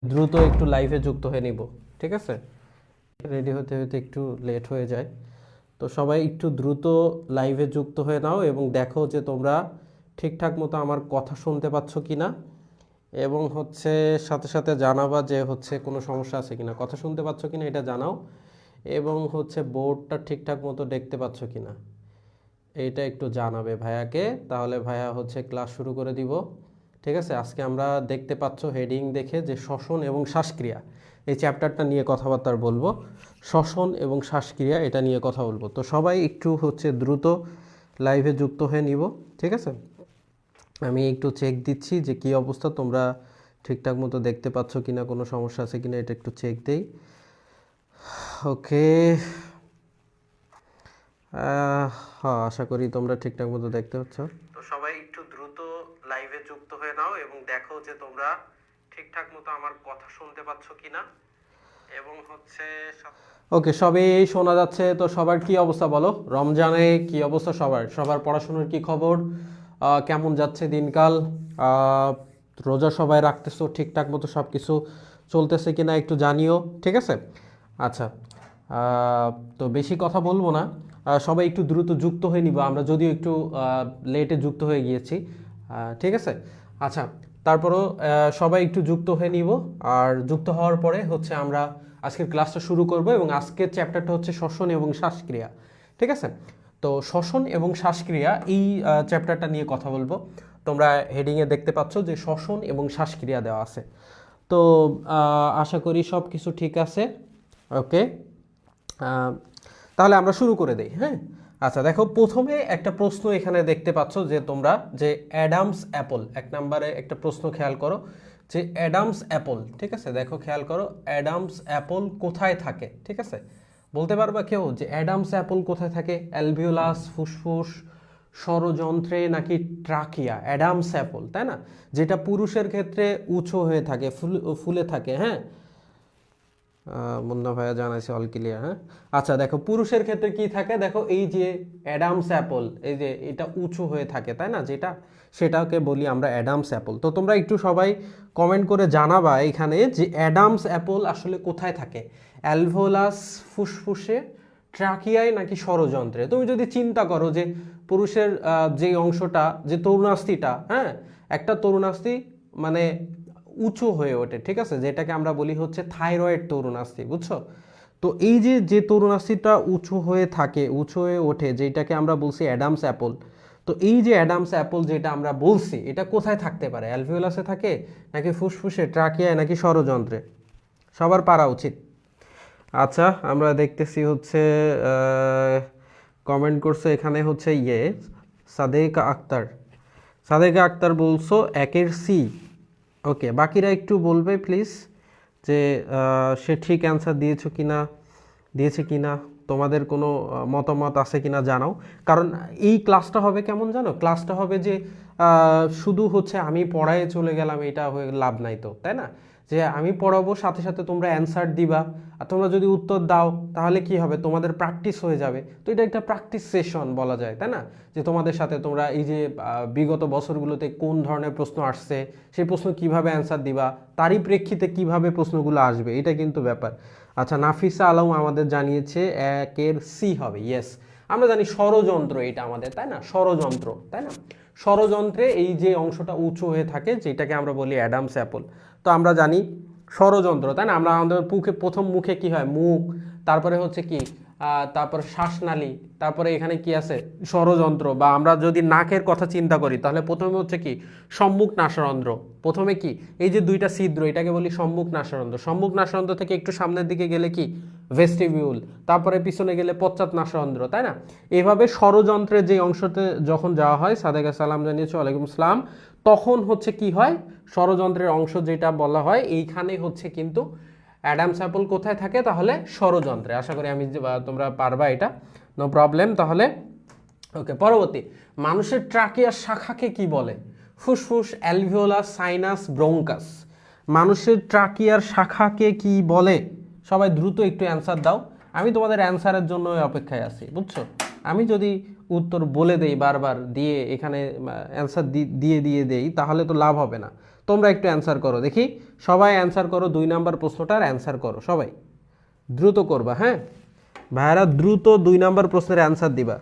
দ্রুত একটু লাইভে যুক্ত হয়ে নিব, ঠিক আছে? রেডি হতে হতে একটু লেট হয়ে যায়, তো সবাই একটু দ্রুত লাইভে যুক্ত হয়ে নাও এবং দেখো যে তোমরা ঠিকঠাক মতো আমার কথা শুনতে পাচ্ছ কি না, এবং হচ্ছে সাথে সাথে জানাবা যে হচ্ছে কোনো সমস্যা আছে কিনা, কথা শুনতে পাচ্ছ কিনা এটা জানাও, এবং হচ্ছে বোর্ডটা ঠিকঠাক মতো দেখতে পাচ্ছ কিনা এইটা একটু জানাবে ভাইয়াকে, তাহলে ভাইয়া হচ্ছে ক্লাস শুরু করে দিব। ঠিক আছে, আজকে আমরা দেখতে পাচ্ছ হেডিং দেখে যে শ্বসন এবং শ্বাসক্রিয়া এই চ্যাপ্টারটা নিয়ে কথাবার্তা বলবো। শ্বসন এবং শ্বাসক্রিয়া এটা নিয়ে কথা বলবো, তো সবাই একটু হচ্ছে দ্রুত লাইভে যুক্ত হয়ে নিব, ঠিক আছে? আমি একটু চেক দিচ্ছি যে কি অবস্থা, তোমরা ঠিকঠাক মতো দেখতে পাচ্ছ কিনা, কোনো সমস্যা আছে কিনা এটা একটু চেক দেই। ওকে, হ্যাঁ, আশা করি তোমরা ঠিকঠাক মতো দেখতে পাচ্ছ। তো সবাই একটু দ্রুত লাইভে যুক্ত হয়ে নাও এবং দেখো যে তোমরা ঠিকঠাক মতো আমার কথা শুনতে পাচ্ছ কিনা, এবং হচ্ছে ওকে, সবই শোনা যাচ্ছে। তো সবার কি অবস্থা বলো, রমজানে কি অবস্থা, সবার পড়াশোনার কি খবর, কেমন যাচ্ছে দিনকাল, রোজা সবাই রাখতেছো ঠিকঠাক মতো, সব কিছু চলতেছে কিনা একটু জানিও, ঠিক আছে? আচ্ছা, তো বেশি কথা বলবো না, সবাই একটু দ্রুত যুক্ত হয়ে নিব, আমরা যদিও একটু লেটে যুক্ত হয়ে গিয়েছি, ঠিক আছে? আচ্ছা, তারপরও সবাই একটু যুক্ত হয়ে নিব, আর যুক্ত হওয়ার পরে হচ্ছে আমরা আজকের ক্লাসটা শুরু করব, এবং আজকের চ্যাপ্টারটা হচ্ছে শ্বসন এবং শ্বাসক্রিয়া, ঠিক আছে? তো শ্বসন এবং শ্বাসক্রিয়া এই চ্যাপ্টারটা নিয়ে কথা বলবো। তোমরা হেডিংয়ে দেখতে পাচ্ছ যে শ্বসন এবং শ্বাসক্রিয়া দেওয়া আছে, তো আশা করি সব কিছু ঠিক আছে। ওকে, তাহলে আমরা শুরু করে দেই, হ্যাঁ? আচ্ছা, দেখো প্রথমে একটা প্রশ্ন এখানে দেখতে পাচ্ছ যে তোমরা, যে অ্যাডামস অ্যাপল, এক নম্বরে একটা প্রশ্ন খেয়াল করো যে অ্যাডামস অ্যাপল, ঠিক আছে? দেখো খেয়াল করো, অ্যাডামস অ্যাপল কোথায় থাকে, ঠিক আছে? বলতে পারবা কেউ যে অ্যাডামস অ্যাপল কোথায় থাকে? অ্যালভিওলাস, ফুসফুস, স্বরযন্ত্রে, নাকি ট্রাকিয়া? অ্যাডামস অ্যাপল, তাই না? যেটা পুরুষের ক্ষেত্রে উঁচু হয়ে থাকে, ফুলে থাকে, হ্যাঁ? মুন্না ভাইয়া জানাইছে অল ক্লিয়ার, হ্যাঁ? আচ্ছা, দেখো পুরুষের ক্ষেত্রে কি থাকে, দেখো এই যে অ্যাডামস অ্যাপল, এই যে এটা উঁচু হয়ে থাকে, তাই না? যেটা, সেটাকে বলি আমরা অ্যাডামস অ্যাপল। তো তোমরা একটু সবাই কমেন্ট করে জানাবা এখানে যে অ্যাডামস অ্যাপল আসলে কোথায় থাকে, অ্যালভোলাস, ফুসফুসে, ট্রাকিয়ায়, নাকি স্বরযন্ত্রে? তুমি যদি চিন্তা করো যে পুরুষের যে অংশটা, যে তরুণাস্থিটা, হ্যাঁ, একটা তরুণাস্থি মানে উঁচু হয়ে ওঠে, ঠিক আছে? যেটাকে আমরা বলি হচ্ছে থাইরয়েড তরুণাস্থি, বুঝছো? তো এই যে যে তরুণাস্থিটা উঁচু হয়ে থাকে, উঁচু হয়ে ওঠে, যেটাকে আমরা বলছি অ্যাডামস অ্যাপল, তো এই যে অ্যাডামস অ্যাপল যেটা আমরা বলছি, এটা কোথায় থাকতে পারে? অ্যালভিওলাসে থাকে, নাকি ফুসফুসে, ট্রাকিয়ায়, নাকি স্বরযন্ত্রে? সবার পারা উচিত। আচ্ছা, আমরা দেখতেছি হচ্ছে কমেন্ট করছে এখানে হচ্ছে সাদেকা আক্তার, সাদেকা আক্তার বলছো একের সি। ওকে, বাকিরা একটু বলবে প্লিজ যে সে ঠিক অ্যান্সার দিয়েছে কিনা, তোমাদের কোনো মতামত আছে কিনা জানাও। কারণ এই ক্লাসটা হবে কেমন জানো, ক্লাসটা হবে যে শুধু হচ্ছে আমি পড়ায় চলে গেলাম, এটা হয়ে লাভ নাই তো, তাই না? যে আমি পড়াবো, সাথে সাথে তোমরা অ্যান্সার দিবা, আর তোমরা যদি উত্তর দাও তাহলে কি হবে, তোমাদের প্র্যাকটিস হয়ে যাবে। তো এটা একটা প্র্যাকটিস সেশন বলা যায়, তাই না? যে তোমাদের সাথে তোমরা এই যে বিগত বছরগুলোতে কোন ধরনের প্রশ্ন আসছে, সেই প্রশ্ন কিভাবে অ্যান্সার দিবা, তারই প্রেক্ষিতে কিভাবে প্রশ্নগুলো আসবে, এটা কিন্তু ব্যাপার। আচ্ছা, নাফিসা আলম আমাদের জানিয়েছে একের সি হবে, ইয়েস। আমরা জানি ষড়যন্ত্র এটা আমাদের, তাই না? ষড়যন্ত্র, তাই না? ষড়যন্ত্রে এই যে অংশটা উঁচু হয়ে থাকে, যেটাকে আমরা বলি অ্যাডামস অ্যাপল, তো আমরা জানি ষড়যন্ত্র, তাই না? আমরা আমাদের প্রথম মুখে কি হয়, মুখ, তারপরে হচ্ছে কি, তারপর শ্বাসনালী, তারপরে এখানে কি আছে, ষড়যন্ত্র। বা আমরা যদি নাকের কথা চিন্তা করি, তাহলে প্রথমে হচ্ছে কি, সম্মুখ নাসারন্ধ্র। প্রথমে কি, এই যে দুইটা ছিদ্র, এটাকে বলি সম্মুখ নাসারন্ধ্র। সম্মুখ নাসারন্ধ্র থেকে একটু সামনের দিকে গেলে কি, ভেস্টিবিউল, তারপরে পিছনে গেলে পশ্চাৎ নাসারন্ধ্র, তাই না? এভাবে ষড়যন্ত্রের যে অংশতে যখন যাওয়া হয়, সাদেকা সালাম জানিয়েছে, ওয়ালাইকুম আসসালাম, তখন হচ্ছে কি হয়, ষড়যন্ত্রের অংশ যেটা বলা হয়, এইখানে হচ্ছে কিন্তু অ্যাডামস অ্যাপল কোথায় থাকে, তাহলে ষড়যন্ত্রে। আশা করি তোমরা পারবা এটা, নো প্রবলেম। তাহলে ওকে, পরবর্তী, মানুষের ট্রাকিয়ার শাখাকে কি বলে? ফুসফুস, অ্যালভিওলাস, সাইনাস, ব্রঙ্কাস। মানুষের ট্রাকিয়ার শাখাকে কি বলে? সবাই দ্রুত একটু অ্যান্সার দাও, আমি তোমাদের অ্যান্সারের জন্য অপেক্ষায় আছি, বুঝছো? আমি যদি উত্তর বলে দেই বারবার দিয়ে, এখানে অ্যান্সার দিয়ে দিয়ে দেই, তাহলে তো লাভ হবে না। তোমরা একটু অ্যান্সার করো দেখি, সবাই অ্যান্সার করো, 2 নাম্বার প্রশ্নটার অ্যান্সার করো সবাই, দ্রুত করবা। হ্যাঁ ভাইয়ারা, দ্রুত 2 নাম্বার প্রশ্নের অ্যান্সার দিবা।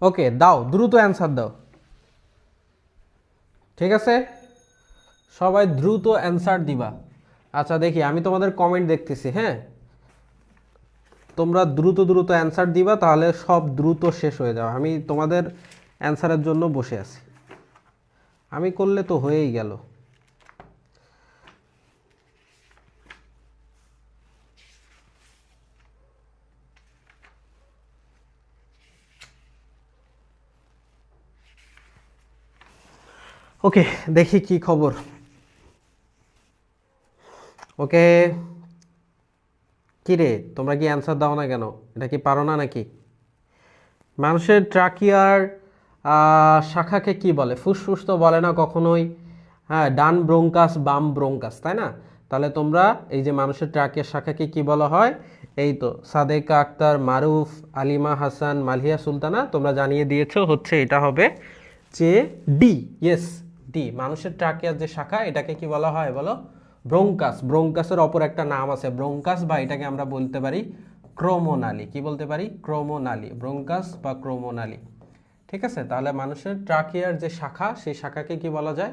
ওকে, দাও দ্রুত অ্যান্সার দাও। ঠিক আছে, সবাই দ্রুত অ্যান্সার দিবা। আচ্ছা দেখি, আমি তোমাদের কমেন্ট দেখতেছি। হ্যাঁ, তোমরা দ্রুত দ্রুত অ্যান্সার দিবা, তাহলে সব দ্রুত শেষ হয়ে যাবে। আমি তোমাদের অ্যান্সারের জন্য বসে আছি, আমি করলে তো হয়েই গেল। ওকে, দেখি কি খবর। ওকে, কি রে, তোমরা কি অ্যান্সার দাও না কেন? এটা কি পারো না নাকি? মানুষের ট্রাকিয়ার শাখাকে কি বলে? ফুসফুস তো বলে না কখনোই। হ্যাঁ, ডান ব্রোঙ্কাস, বাম ব্রোঙ্কাস, তাই না? তাহলে তোমরা এই যে মানুষের ট্রাকিয়ার শাখাকে কি বলা হয়, এই তো সাদেকা আক্তার, মারুফ, আলিমা হাসান, মালিহা সুলতানা, তোমরা জানিয়ে দিয়েছো, হচ্ছে এটা হবে যে ডি। Yes, D. মানুষের ট্রাকিয়ার যে শাখা, এটাকে কি বলা হয় বলো? ব্রোঙ্কাস। ব্রোঙ্কাসের অপর একটা নাম আছে ব্রোঙ্কাস, বা এটাকে আমরা বলতে পারি ক্রোমোনালি। কি বলতে পারি? ক্রোমোনালি। ব্রোঙ্কাস বা ক্রোমোনালি। ঠিক আছে, তাহলে মানুষের ট্রাকিয়ার যে শাখা, সেই শাখাকে কি বলা যায়?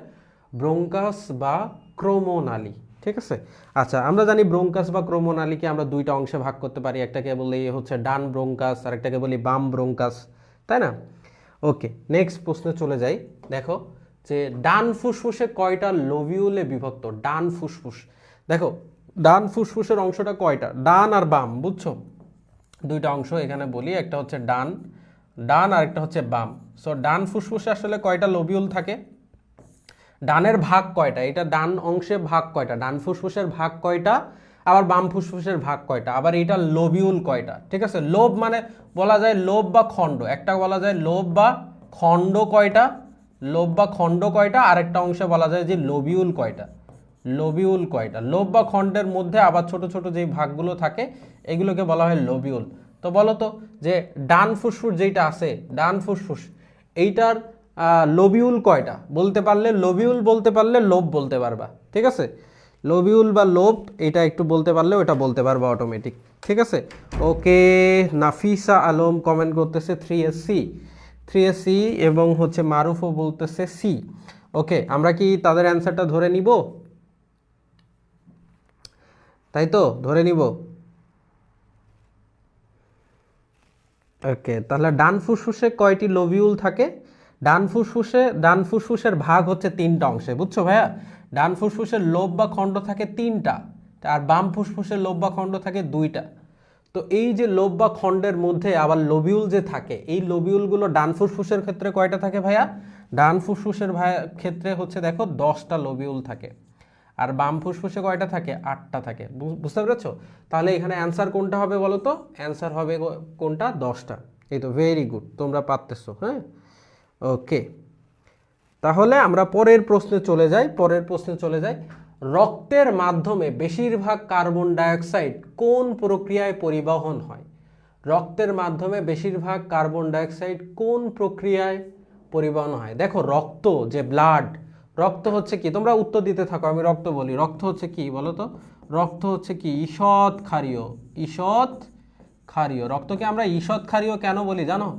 ব্রোঙ্কাস বা ক্রোমোনালি। ঠিক আছে, আচ্ছা আমরা জানি ব্রোঙ্কাস বা ক্রোমোনালিকে আমরা 2টা অংশে ভাগ করতে পারি, একটাকে বলি হচ্ছে ডান ব্রোঙ্কাস, আর একটাকে বলি বাম ব্রোঙ্কাস, তাই না? ওকে, নেক্সট প্রশ্নে চলে যাই। দেখো যে ডান ফুসফুসে কয়টা লোবিউলে বিভক্ত? ডান ফুসফুস, দেখো ডান ফুসফুসের অংশটা কয়টা? ডান আর বাম, বুঝছো? 2টা অংশ এখানে বলি, একটা হচ্ছে ডান, ডান আর একটা হচ্ছে বাম। সো ডান ফুসফুসে আসলে কয়টা লোবিউল থাকে? ডানের ভাগ কয়টা? এটা ডান অংশে ভাগ কয়টা? ডান ফুসফুসের ভাগ কয়টা? আবার বাম ফুসফুসের ভাগ কয়টা? আবার এটা লোবিউল কয়টা? ঠিক আছে, লোব মানে বলা যায় লোব বা খণ্ড, একটা বলা যায় লোব বা খণ্ড কয়টা? লোব বা খণ্ড কয়টা? আরেকটা অংশে বলা যায় যে লোবিউল কয়টা? লোবিউল কয়টা? লোব বা খণ্ডের মধ্যে আবার ছোট ছোট যেই ভাগগুলো থাকে, এগুলোকে বলা হয় লোবিউল। তো বলো তো যে ডান ফুসফুস যেটা আছে, ডান ফুসফুস, এইটার লোবিউল কয়টা? বলতে পারলে লোবিউল, বলতে পারলে লোব বলতে পারবা। ঠিক আছে, লোবিউল বা লোব, এটা একটু বলতে পারলে ওটা বলতে পারবা অটোমেটিক। ঠিক আছে, ওকে। নাফিসা আলম কমেন্ট করতেছে 3SC, 3SC, এবং হচ্ছে মারুফও বলতেছে সি। ওকে, আমরা কি তাদের অ্যান্সারটা ধরে নিব? তাই তো, ধরে নিব। ওকে, তাহলে ডান ফুসফুসে কয়টি লোবিউল থাকে? ডান ফুসফুসের ভাগ হচ্ছে 3টা অংশে, বুঝছো ভাইয়া? ডান ফুসফুসের লোব বা খণ্ড থাকে 3টা, আর বাম ফুসফুসের লোব বা খণ্ড থাকে 2টা। তো এই যে লোব বা খণ্ডের মধ্যে আবার লোবিউল যে থাকে, এই লোবিউলগুলো ডান ফুসফুসের ক্ষেত্রে কয়টা থাকে ভাইয়া? ডান ফুসফুসের ক্ষেত্রে হচ্ছে দেখো 10টা লোবিউল থাকে, আর বাম ফুসফুসে কয়টা থাকে? 8টা থাকে। বুঝতে পেরেছো? তাহলে এখানে অ্যান্সার কোনটা হবে বলো তো? অ্যান্সার হবে কোনটা? 10টা। এই তো, ভেরি গুড, তোমরা পারতেছো। হ্যাঁ, ওকে, তাহলে আমরা পরের প্রশ্নে চলে যাই। রক্তের মাধ্যমে বেশিরভাগ কার্বন ডাইঅক্সাইড কোন প্রক্রিয়ায় পরিবহন হয়? রক্তের মাধ্যমে বেশিরভাগ কার্বন ডাইঅক্সাইড কোন প্রক্রিয়ায় পরিবহন হয়? দেখো রক্ত যে ব্লাড, রক্ত হচ্ছে কি? তোমরা উত্তর দিতে থাকো, আমি রক্ত বলি। রক্ত হচ্ছে কি বলো তো? রক্ত হচ্ছে কি? ঈষৎ ক্ষারীয়। ঈষৎ ক্ষারীয়। রক্তকে আমরা ঈষৎ ক্ষারীয় কেন বলি জানো?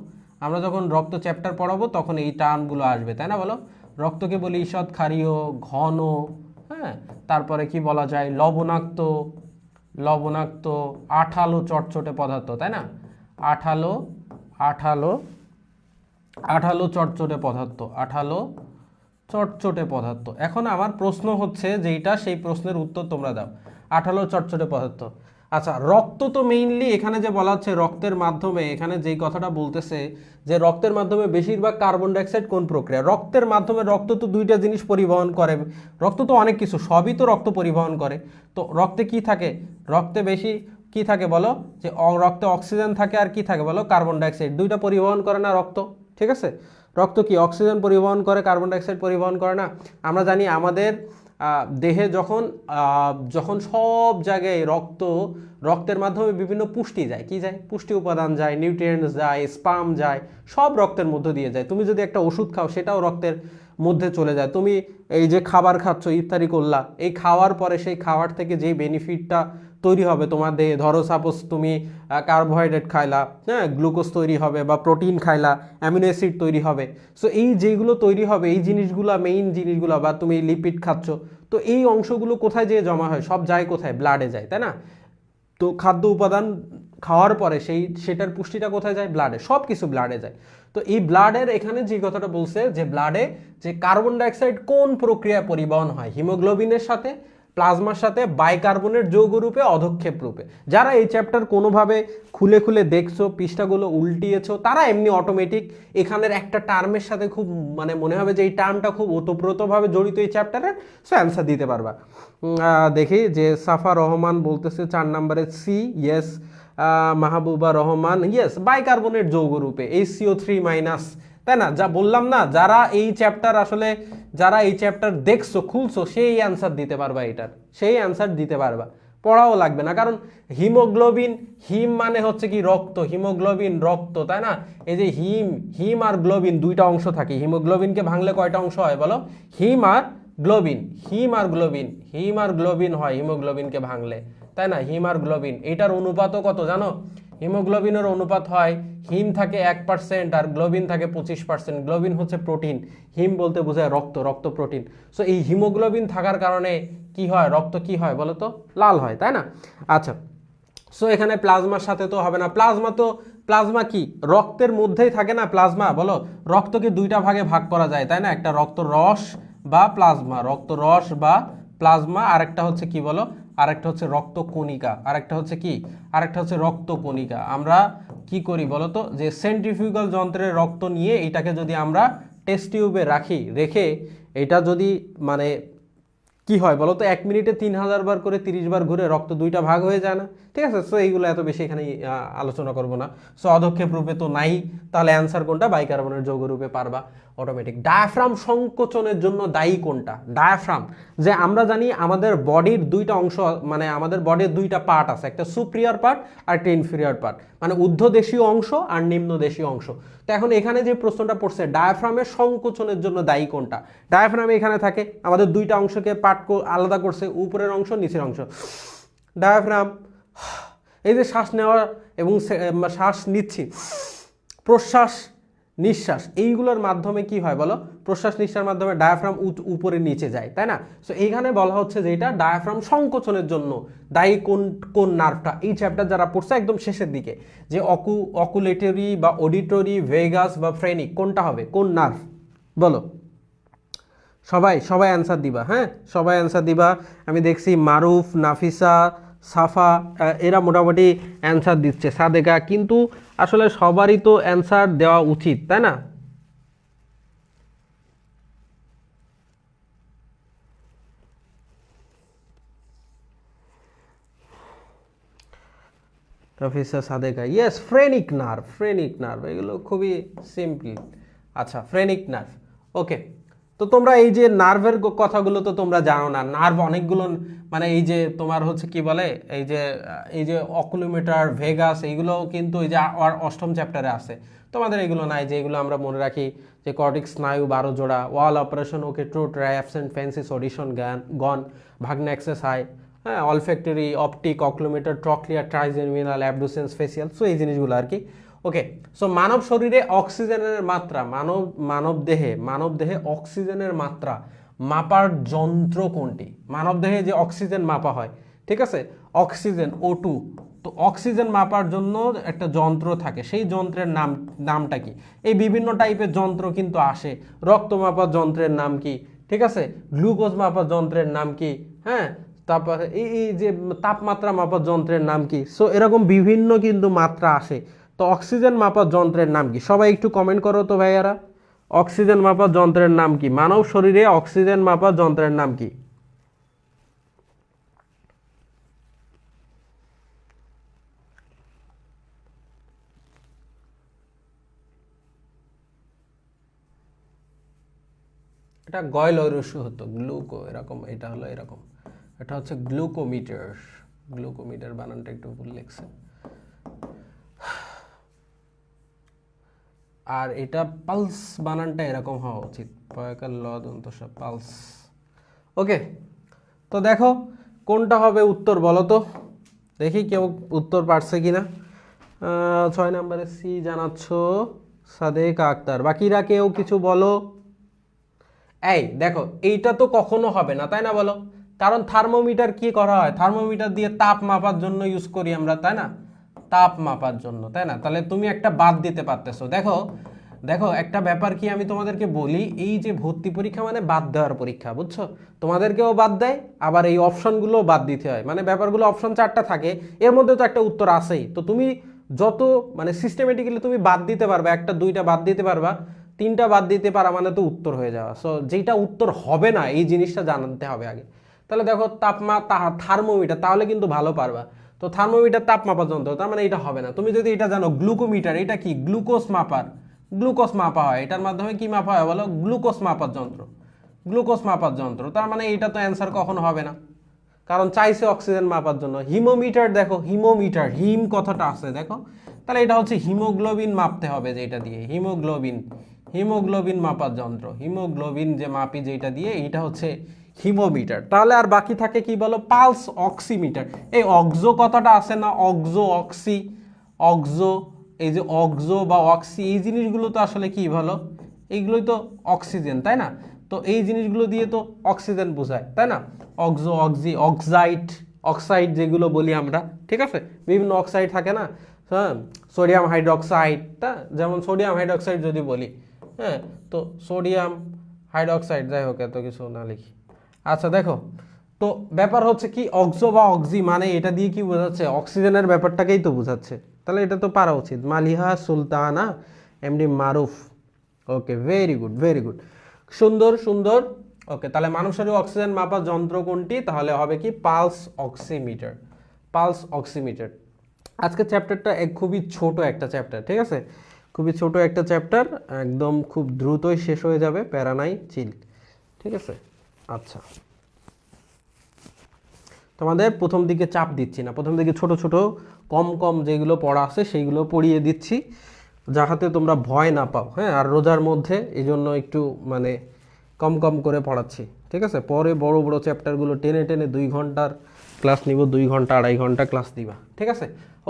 আমরা যখন রক্ত চ্যাপ্টার পড়াবো তখন এই টার্মগুলো আসবে, তাই না? বলো, রক্তকে বলি ঈষৎ ক্ষারীয়, ঘন, হ্যাঁ, তারপরে কি বলা যায়? লবণাক্ত, লবণাক্ত, আঠালো চটচটে পদার্থ, তাই না? আঠালো, আঠালো, আঠালো চটচটে পদার্থ, আঠালো চটচটে পদার্থ। এখন আমার প্রশ্ন হচ্ছে যেইটা, সেই প্রশ্নের উত্তর তোমরা দাও। আঠালো চটচটে পদার্থ। আচ্ছা, রক্ত তো মেইনলি এখানে যে বলা হচ্ছে রক্তের মাধ্যমে, এখানে যেই কথাটা বলতেছে যে রক্তের মাধ্যমে বেশিরভাগ কার্বন ডাইঅক্সাইড কোন প্রক্রিয়া? রক্তের মাধ্যমে, রক্ত তো 2টা জিনিস পরিবহন করে। রক্ত তো অনেক কিছু, সবই তো রক্ত পরিবহন করে। তো রক্তে কি থাকে? রক্তে বেশি কি থাকে বলো? যে রক্তে অক্সিজেন থাকে, আর কি থাকে বলো? Carbon dioxide. 2টা পরিবহন করে না রক্ত? ঠিক আছে, রক্ত কি অক্সিজেন পরিবহন করে, কার্বন ডাইঅক্সাইড পরিবহন করে না? আমরা জানি আমাদের দেহে যখন যখন সব জায়গায় রক্তের মাধ্যমে বিভিন্ন পুষ্টি যায়, কি যায়, পুষ্টি উপাদান যায়, নিউট্রিয়েন্টস যায়, স্পাম যায়, সব রক্তের মধ্য দিয়ে যায়। তুমি যদি একটা ওষুধ খাও সেটাও রক্তের মধ্যে চলে যায়। তুমি এই যে খাবার খাচ্ছ, ইফতারি করলা, এই খাওয়ার পরে সেই খাবার থেকে যেই বেনিফিটটা তৈরি হবে তোমার দেহে, ধরো সাপোজ তুমি কার্বোহাইড্রেট খাইলা, হ্যাঁ, গ্লুকোজ তৈরি হবে, বা প্রোটিন খাইলা, অ্যামিনো অ্যাসিড তৈরি হবে। সো এই যেগুলো তৈরি হবে, এই জিনিসগুলো, মেইন জিনিসগুলো, বা তুমি লিপিড খাচ্ছ, তো এই অংশগুলো কোথায় যেয়ে জমা হয়, সব যায় কোথায়, ব্লাডে যায়, তাই না? তো খাদ্য উপাদান খাওয়ার পরে সেটার পুষ্টিটা কোথায় যায়, ব্লাডে, সব কিছু ব্লাডে যায়। তো এই ব্লাডের এখানে যে কথাটা বলছে যে ব্লাডে যে কার্বন ডাইঅক্সাইড কোন প্রক্রিয়ায় পরিবহন হয়, হিমোগ্লোবিনের সাথে, প্লাজমার সাথে, বাইকার্বনেট যৌগ রূপে, অধক্ষেপ রূপে। যারা এই চ্যাপ্টার কোনোভাবে খুলে খুলে দেখছো, পৃষ্ঠাগুলো উল্টিয়েছো, তারা এমনি অটোমেটিক এখানের একটা টার্মের সাথে খুব মানে মনে হবে যে এই টার্মটা খুব ওতপ্রোতভাবে জড়িত এই চ্যাপ্টারে, সো অ্যান্সার দিতে পারবা। দেখি যে সাফা রহমান বলতেছে 4 নম্বরে C, yes. Mahbuba Rahman, yes, bicarbonate যৌগ রূপে, HCO3-, তাই না? যা বললাম না, যারা এই চ্যাপ্টার দেখছো, খুলছো, সেই অ্যান্সার দিতে পারবা, এটার সেই অ্যান্সার দিতে পারবা, পড়াও লাগবে না। কারণ হিমোগ্লোবিন, হিম মানে হচ্ছে কি রক্ত, হিমোগ্লোবিন রক্ত, তাই না? এই যে হিম আর গ্লোবিন দুইটা অংশ থাকে। হিমোগ্লোবিনকে ভাঙলে কয়টা অংশ হয় বলো? হিম আর গ্লোবিন, হিম আর গ্লোবিন হয় হিমোগ্লোবিনকে ভাঙলে, তাই না? হিম আর গ্লোবিন, এটার অনুপাতও কত জানো? হিমোগ্লোবিনের অনুপাত হয়, হিম থাকে 1% আর গ্লোবিন থাকে 25%। গ্লোবিন হচ্ছে প্রোটিন, হিম বলতে বোঝায় রক্ত প্রোটিন। সো এই হিমোগ্লোবিন থাকার কারণে কি হয়, রক্ত কি হয় বলো তো, লাল হয়, তাই না? আচ্ছা, সো এখানে প্লাজমার সাথে তো হবে না, প্লাজমা কি রক্তের মধ্যেই থাকে না প্লাজমা, বলো? রক্তকে দুইটা ভাগে ভাগ করা যায়, তাই না? একটা রক্ত রস বা প্লাজমা, আরেকটা হচ্ছে কি বলো, আরেকটা হচ্ছে রক্তকণিকা, আমরা কি করি বলো তো, যে সেন্ট্রিফিউগাল যন্ত্রের রক্ত নিয়ে এটাকে যদি আমরা টেস্ট টিউবে রেখে এটা যদি মানে কি হয় বলো তো, 1 মিনিটে 3000 বার করে 30 বার ঘুরে রক্ত দুইটা ভাগ হয়ে যায় না? ঠিক আছে, সো এইগুলো এত বেশি এখানে আলোচনা করব না। সো অধক্ষেপ রূপে তো নাই, তাহলে অ্যান্সার কোনটা, বাইকার্বনেট যৌগ রূপে পারবা অটোমেটিক। ডায়াফ্রাম সংকোচনের জন্য দায়ী কোনটা? ডায়াফ্রাম, যে আমরা জানি আমাদের বডির দুইটা অংশ, মানে আমাদের বডির দুইটা পার্ট আছে, একটা সুপিরিয়র পার্ট আর একটা ইনফিরিয়র পার্ট, মানে ঊর্ধ্বদেশীয় অংশ আর নিম্নদেশীয় অংশ। তো এখন এখানে যে প্রশ্নটা পড়ছে, ডায়াফ্রামের সংকোচনের জন্য দায়ী কোনটা? ডায়াফ্রাম এখানে থাকে, আমাদের দুইটা অংশকে পার্ট আলাদা করছে, উপরের অংশ, নিচের অংশ। ডায়াফ্রাম, এই যে শ্বাস নেওয়া এবং শ্বাস নিচ্ছি, প্রশ্বাস নিঃশ্বাস, এইগুলোর মাধ্যমে কি হয় বলো, প্রশ্বাস নিঃশ্বাসের মাধ্যমে ডায়াফ্রাম উপরে নিচে যায়, তাই না? সো এইখানে বলা হচ্ছে যে এটা ডায়াফ্রাম সংকোচনের জন্য দায়ী কোন নার্ভটা। এই চ্যাপ্টার যারা পড়ছে একদম শেষের দিকে, যে অকুলেটরি বা অডিটরি, ভেগাস বা ফ্রেনিক, কোনটা হবে, কোন নার্ভ বলো? সবাই অ্যান্সার দিবা, হ্যাঁ, সবাই অ্যান্সার দিবা। আমি দেখছি মারুফ, নাফিসা, সাফা, এরা মোটামুটি অ্যান্সার দিচ্ছে, সাদেকা, কিন্তু আসলে সবারই তো অ্যান্সার দেওয়া উচিত, তাই না? Nafisa, Sadeka, yes, phrenic nerve, এগুলো খুবই সিম্পল। আচ্ছা, ফ্রেনিক নার্ভ, ওকে। তো তোমরা এই যে নার্ভের কথাগুলো তো তোমরা জানো না, নার্ভ অনেকগুলো, মানে এই যে তোমার হচ্ছে কি বলে, এই যে অকুলোমিটার, ভেগাস, এইগুলো কিন্তু এই যে অষ্টম চ্যাপ্টারে আছে। তোমাদের এগুলো নাই, যে এগুলো আমরা মনে রাখি, যে কর্টিক স্নায়ু 12 জোড়া, wall operation, okay, trot, absent, ফেন্সিস, অডিশন, গন, ভাগনা এক্সারসাইজ, হ্যাঁ, olfactory, optic, oculomotor, trochlear, trigeminal, abducens, facial, so এই জিনিসগুলো আর কি। ওকে, সো মানব শরীরে অক্সিজেনের মাত্রা, মানব দেহে অক্সিজেনের মাত্রা মাপার যন্ত্র কোনটি? মানব দেহে যে অক্সিজেন মাপা হয়, ঠিক আছে, অক্সিজেন O2, তো অক্সিজেন মাপার জন্য একটা যন্ত্র থাকে, সেই যন্ত্রের নামটা কি? এই বিভিন্ন টাইপের যন্ত্র কিন্তু আসে, রক্ত মাপার যন্ত্রের নাম কি, ঠিক আছে, গ্লুকোজ মাপার যন্ত্রের নাম কি, হ্যাঁ, তারপরে এই যে তাপমাত্রা মাপার যন্ত্রের নাম কি? সো এরকম বিভিন্ন কিন্তু মাত্রা আসে। তো অক্সিজেন মাপার যন্ত্রের নাম কি? সবাই একটু কমেন্ট করো তো ভাইয়ারা, অক্সিজেন মাপার যন্ত্রের নাম কি? মানব শরীরে অক্সিজেন মাপার যন্ত্রের নাম কি? এটা গয়লরস্য হতো গ্লুকো, এরকম, এটা হলো এরকম, এটা হচ্ছে গ্লুকোমিটার। গ্লুকোমিটার বানানটা একটু ভুল লিখছে। আর এটা পালস বানানটা এরকম হওয়া উচিত, পয়কার ল দন্ত সব পালস। ওকে, তো দেখো কোনটা হবে উত্তর বলো তো, দেখি কেউ উত্তর পারছে কিনা। 6 নম্বরে সি জানাচ্ছ সাদেক আক্তার, বাকিরা কেউ কিছু বলো। এই দেখো এইটা তো কখনো হবে না, তাই না বলো? কারণ থার্মোমিটার কি করা হয়, থার্মোমিটার দিয়ে তাপ মাপার জন্য ইউজ করি আমরা, তাই না? তাপ মাপার জন্য, তাই না? তাহলে তুমি একটা বাদ দিতে পারতেছো। দেখো দেখো একটা ব্যাপার কি আমি তোমাদেরকে বলি, এই যে ভর্তি পরীক্ষা মানে বাদ দেওয়ার পরীক্ষা, বুঝছো? তোমাদেরকেও বাদ দেয়, আবার এই অপশনগুলোও বাদ দিতে হয়, মানে ব্যাপারগুলো অপশন 4টা থাকে, এর মধ্যে তো একটা উত্তর আসেই। তো তুমি যত মানে সিস্টেমেটিক্যালি তুমি বাদ দিতে পারবা, একটা দুইটা বাদ দিতে পারবা, 3টা বাদ দিতে পারা মানে তো উত্তর হয়ে যাওয়া। সো যেটা উত্তর হবে না এই জিনিসটা জানতে হবে আগে। তাহলে দেখো থার্মোমিটার, তাহলে কিন্তু ভালো পারবা। তো থার্মোমিটার তাপ মাপার যন্ত্র, তার মানে এটা হবে না। তুমি যদি এটা জানো গ্লুকোমিটার, এটা কি গ্লুকোজ মাপার, গ্লুকোজ মাপা হয়, এটার মাধ্যমে কি মাপা হয় বলো, গ্লুকোজ মাপার যন্ত্র, গ্লুকোজ মাপার যন্ত্র, তার মানে এটা তো অ্যান্সার কখনো হবে না, কারণ চাইছে অক্সিজেন মাপার জন্য। হিমোমিটার, দেখো হিমোমিটার, হিম কথাটা আছে দেখো, তাহলে এটা হচ্ছে হিমোগ্লোবিন মাপতে হবে যেটা দিয়ে, হিমোগ্লোবিন, হিমোগ্লোবিন মাপার যন্ত্র, হিমোগ্লোবিন যে মাপি যেটা দিয়ে, এইটা হচ্ছে হিমোমিটার। তাহলে আর বাকি থাকে কি বলো, পালস অক্সিমিটার। এই অক্সো কথাটা আছে না, অক্সো অক্সি, অক্সো, এই যে অক্সো বা অক্সি, এই জিনিসগুলো তো আসলে কি বলো, এইগুলোই তো অক্সিজেন, তাই না? তো এই জিনিসগুলো দিয়ে তো অক্সিজেন বোঝায়, তাই না? অক্সো, অক্সি, অক্সাইড, অক্সাইড যেগুলো বলি আমরা, ঠিক আছে? বিভিন্ন অক্সাইড থাকে না, হ্যাঁ, সোডিয়াম হাইড্রোক্সাইড, তা যেমন সোডিয়াম হাইড্রোক্সাইড যদি বলি, হ্যাঁ, তো সোডিয়াম হাইড্রোক্সাইড, যাই হোক এত কিছু না লিখি। আচ্ছা দেখো, তো ব্যাপার হচ্ছে কি, অক্সো বা অক্সি মানে এটা দিয়ে কি বোঝাচ্ছে, অক্সিজেনের ব্যাপারটাকেই তো বোঝাচ্ছে। তাহলে এটা তো পারা উচিত। মালিহা সুলতানা এমডি মারুফ। ওকে, ভেরি গুড, ভেরি গুড, সুন্দর সুন্দর। ওকে, তাহলে মানুষের অক্সিজেন মাপার যন্ত্র কোনটি, তাহলে হবে কি পালস অক্সিমিটার, পালস অক্সিমিটার। আজকের চ্যাপ্টারটা খুবই ছোট একটা চ্যাপ্টার, ঠিক আছে? খুবই ছোট একটা চ্যাপ্টার, একদম খুব দ্রুতই শেষ হয়ে যাবে, প্যারা নাই, চিল, ঠিক আছে? আচ্ছা, তোমাদের প্রথম দিকে চাপ দিচ্ছি না, প্রথম দিকে ছোট ছোট কম কম যেগুলো পড়া আছে সেইগুলো পড়িয়ে দিচ্ছি, যাহাতে তোমরা ভয় না পাও, হ্যাঁ? আর রোজার মধ্যে এই জন্য একটু মানে কম কম করে পড়াচ্ছি, ঠিক আছে? পরে বড় বড় চ্যাপ্টারগুলো টেনে টেনে 2 ঘন্টার ক্লাস নিব, 2 ঘন্টা 2.5 ঘন্টা ক্লাস দিবা, ঠিক আছে?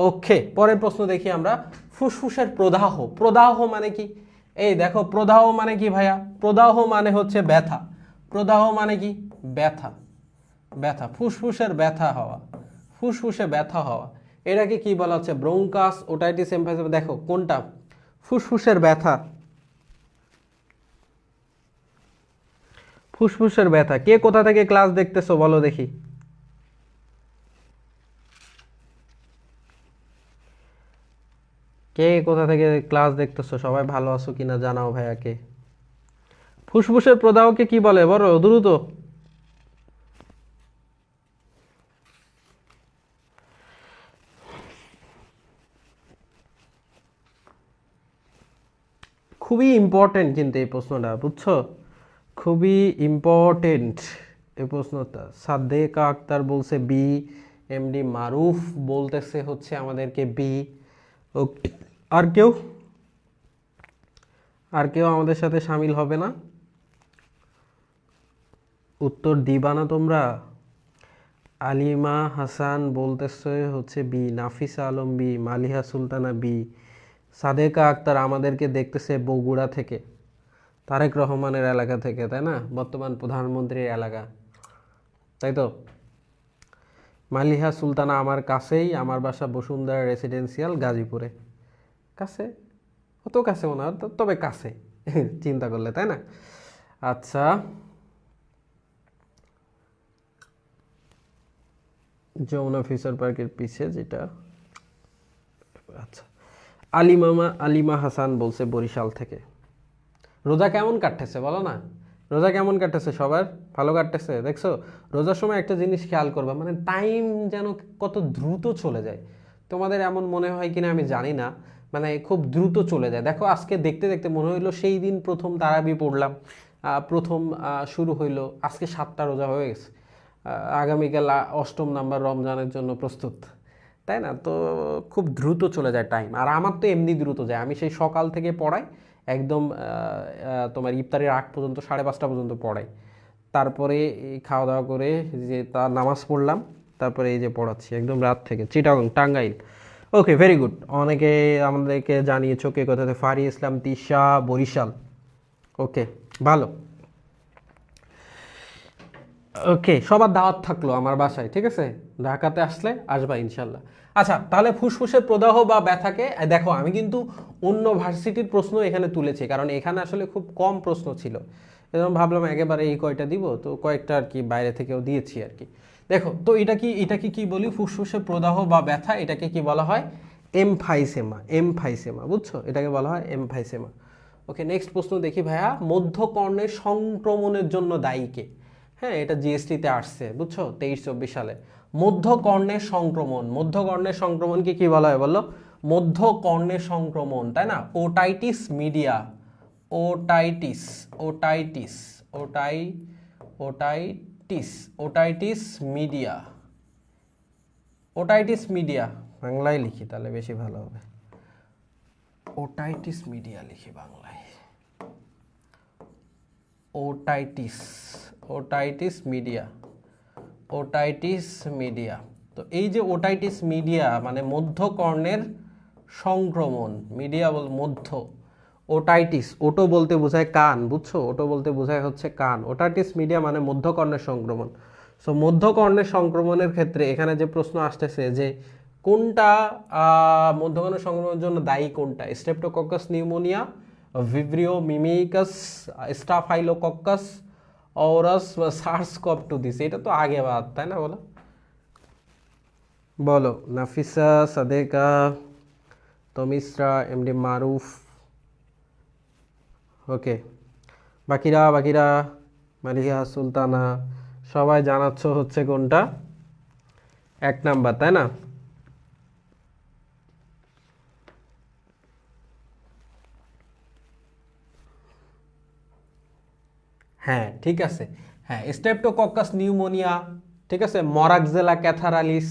ওকে, পরের প্রশ্ন দেখি আমরা। ফুসফুসের প্রদাহ, প্রদাহ মানে কি? এই দেখো প্রদাহ মানে কি ভাইয়া, প্রদাহ মানে হচ্ছে ব্যথা, প্রদাহ মানে কি, ব্যথা, ব্যথা, ফুসফুসের ব্যথা হওয়া, ফুসফুসে ব্যথা হওয়া, এটাকে কি বলা হচ্ছে, ব্রঙ্কাস ওটাইটিস এমফাইসিস। দেখো কোনটা ফুসফুসের ব্যথা, ফুসফুসের ব্যথা। কে কোথা থেকে ক্লাস দেখতেছো বলো দেখি, কে কোথা থেকে ক্লাস দেখতেছো, সবাই ভালো আছো কিনা জানাও ভাইয়াকে। ফুসফুসের প্রদাহকে কি বলে বলো দ্রুত। খুবই ইম্পর্টেন্ট কিন্তু এই প্রশ্নটা, বুঝছো? খুবই ইম্পর্টেন্ট এই প্রশ্নটা। সাদেকা আক্তার বলছে বি, এমডি মারুফ বলতেছে হচ্ছে আমাদেরকে বি। ওকে, আর কেউ, আর কেউ আমাদের সাথে সামিল হবে না? উত্তর দিবা না তোমরা? আলিমা হাসান বলতেছে হচ্ছে B, Nafisa Alam B, Maliha Sultana B, Sadeka Akter আমাদেরকে দেখতেছে বগুড়া থেকে, তারেক রহমানের এলাকা থেকে, তাই না? বর্তমান প্রধানমন্ত্রীর এলাকা, তাই তো? মালিহা সুলতানা আমার কাছেই, আমার বাসা বসুন্ধরা রেসিডেন্সিয়াল গাজীপুরে, কাছে, অত কাছে ওনার, তবে কাছে চিন্তা করলে, তাই না? আচ্ছা, যমুনা ফিউচার পার্কের পিছে যেটা, আচ্ছা। আলিমা হাসান বলছে বরিশাল থেকে। রোজা কেমন কাটতেছে বলো না, রোজা কেমন কাটতেছে সবার? ভালো কাটতেছে? দেখছো রোজার সময় একটা জিনিস খেয়াল করবা, মানে টাইম যেন কত দ্রুত চলে যায়। তোমাদের এমন মনে হয় কিনা আমি জানি না, মানে খুব দ্রুত চলে যায়। দেখো আজকে দেখতে দেখতে মনে হইলো সেই দিন প্রথম তারাবি পড়লাম, প্রথম শুরু হইলো, আজকে 7টা রোজা হয়ে গেছে, আগামীকাল 8ম নাম্বার রমজানের জন্য প্রস্তুত, তাই না? তো খুব দ্রুত চলে যায় টাইম। আর আমার তো এমনি দ্রুত যায়, আমি সেই সকাল থেকে পড়াই একদম তোমার ইফতারের আগ পর্যন্ত, 5:30 পর্যন্ত পড়াই, তারপরে এই খাওয়া দাওয়া করে যে তার নামাজ পড়লাম, তারপরে এই যে পড়াচ্ছি একদম রাত থেকে, চিটাগং টাঙ্গাইল। ওকে, ভেরি গুড। অনেকে আমাদেরকে জানিয়েছো কে কোথাতে, ফারি ইসলাম, তিশা, বরিশাল। ওকে, ভালো। ওকে, সবার দাওয়াত থাকলো আমার বাসায়, ঠিক আছে? ঢাকাতে আসলে আসবা ইনশাল্লাহ। আচ্ছা, তাহলে ফুসফুসের প্রদাহ বা ব্যথাকে দেখো, আমি কিন্তু অন্য ভার্সিটির প্রশ্ন এখানে তুলেছি, কারণ এখানে আসলে খুব কম প্রশ্ন ছিল, এরকম ভাবলাম একেবারে এই কয়টা দিব, তো কয়েকটা আর কি বাইরে থেকেও দিয়েছি আর কি। দেখো তো এটাকে কি বলি, ফুসফুসের প্রদাহ বা ব্যথা, এটাকে কি বলা হয়? এমফাইসেমা। এমফাইসেমা, বুঝছো? এটাকে বলা হয় এমফাইসেমা। ওকে, নেক্সট প্রশ্ন দেখি ভাইয়া, মধ্যকর্ণের সংক্রমণের জন্য দায়ী কে? হ্যাঁ, এটা জিএসটিতে আসছে, বুঝছো, 23-24 সালে। মধ্যকর্ণের সংক্রমণ, মধ্যকর্ণের সংক্রমণকে কি বলা হয় বলো? মধ্যকর্ণের সংক্রমণ, তাই না? Otitis media, otitis, otitis, otitis, otitis media, otitis media. বাংলায় লিখি তাহলে বেশি ভালো হবে, ওটাইটিস মিডিয়া লিখি বাংলায়, otitis, otitis media, otitis media. তো এই যে ওটাইটিস মিডিয়া মানে মধ্যকর্ণের সংক্রমণ, মিডিয়া বল মধ্য, ওটাইটিস, ওটো বলতে বোঝায় কান, বুঝছো? ওটো বলতে বোঝায় হচ্ছে কান, ওটাইটিস মিডিয়া মানে মধ্যকর্ণের সংক্রমণ। সো মধ্যকর্ণের সংক্রমণের ক্ষেত্রে এখানে যে প্রশ্ন আসতেছে যে কোনটা মধ্যকর্ণের সংক্রমণের জন্য দায়ী, কোনটা? Streptococcus pneumonia, Vibrio মিমিকাস, staphylococcus Aorus বা সার্স-CoV-2 এটা তো আগে বাদ, তাই না? বলো বলো, নাফিসা, সাদেকা, তমিসরা, এমডি মারুফ। ওকে, বাকিরা বাকিরা, মালিহা, সুলতানা, সবাই জানাচ্ছ হচ্ছে কোনটা? 1 নাম্বার, তাই না? হ্যাঁ, ঠিক আছে। হ্যাঁ, স্ট্রেপ্টোকক্কাস নিউমোনিয়া, ঠিক আছে, মরাক্সেলা ক্যাথারালিস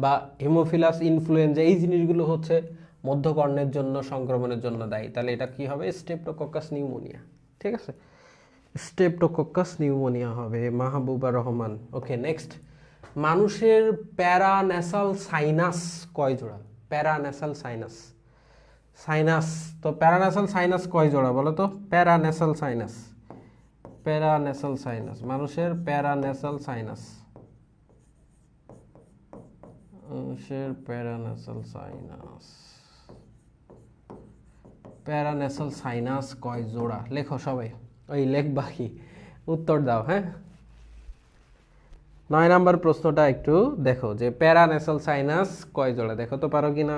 বা হিমোফিলাস ইনফ্লুয়েঞ্জা, এই জিনিসগুলো হচ্ছে মধ্যকর্ণের জন্য সংক্রমণের জন্য দায়ী। তাহলে এটা কি হবে? স্ট্রেপ্টোকক্কাস নিউমোনিয়া, ঠিক আছে? স্ট্রেপ্টোকক্কাস নিউমোনিয়া হবে, মাহবুবা রহমান। ওকে, নেক্সট, মানুষের প্যারান্যাসাল সাইনাস কয় জোড়া? প্যারান্যাসাল সাইনাস, সাইনাস, তো প্যারান্যাসাল সাইনাস কয় জোড়া বলো তো? প্যারান্যাসাল সাইনাস, প্যারান্যাসাল সাইনাস, মানুষের প্যারান্যাসাল সাইনাস, মানুষের প্যারান্যাসাল সাইনাস, প্যারান্যাসাল সাইনাস কয় জোড়া? লেখো সবাই, ওই লেখ বাকি, উত্তর দাও। হ্যাঁ, 9 নাম্বার প্রশ্নটা একটু দেখো যে প্যারান্যাসাল সাইনাস কয় জোড়া, দেখো তো পারো কিনা।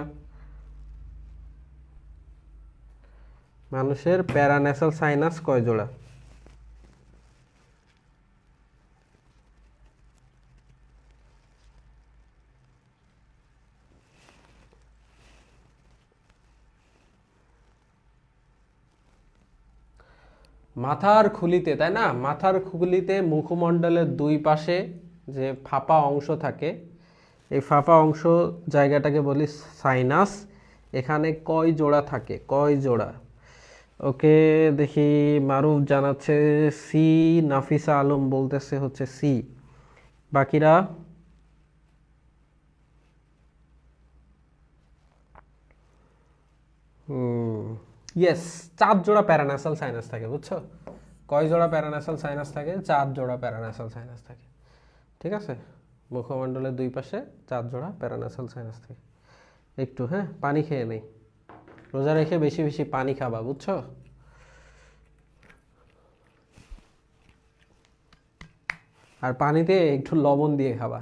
মানুষের প্যারান্যাসাল সাইনাস কয় জোড়া? মাথার খুলিতে, তাই না? মাথার খুলিতে মুখমণ্ডলের 2 পাশে যে ফাঁপা অংশ থাকে, এই ফাঁপা অংশ জায়গাটাকে বলি সাইনাস। এখানে কয় জোড়া থাকে, কয় জোড়া? ওকে, দেখি, মারুফ জানাচ্ছে সি, নাফিসা আলম বলতেছে হচ্ছে সি, বাকিরা? ইয়েস, 4 জোড়া প্যারান্যাসাল সাইনাস থাকে, বুঝছো? কয় জোড়া প্যারান্যাসাল সাইনাস থাকে? 4 জোড়া প্যারান্যাসাল সাইনাস থাকে, ঠিক আছে? মুখমণ্ডলের 2 পাশে 4 জোড়া প্যারান্যাসাল সাইনাস থাকে। একটু, হ্যাঁ, পানি খেয়ে নেই, রোজা রেখে বেশি বেশি পানি খাবা, বুঝছো? আর পানিতে একটু লবণ দিয়ে খাবা,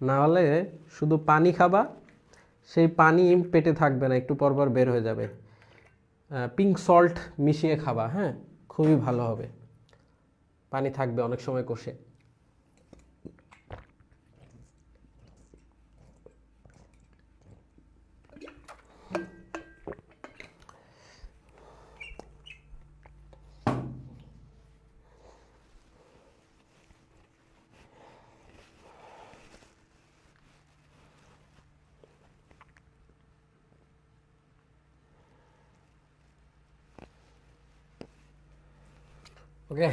না হলে শুধু পানি খাবা, সেই পানি পেটে থাকবে না, একটু পর পর বের হয়ে যাবে। পিঙ্ক সল্ট মিশিয়ে খাবা, হ্যাঁ, খুবই ভালো হবে, পানি থাকবে অনেক সময় কষে। ওকে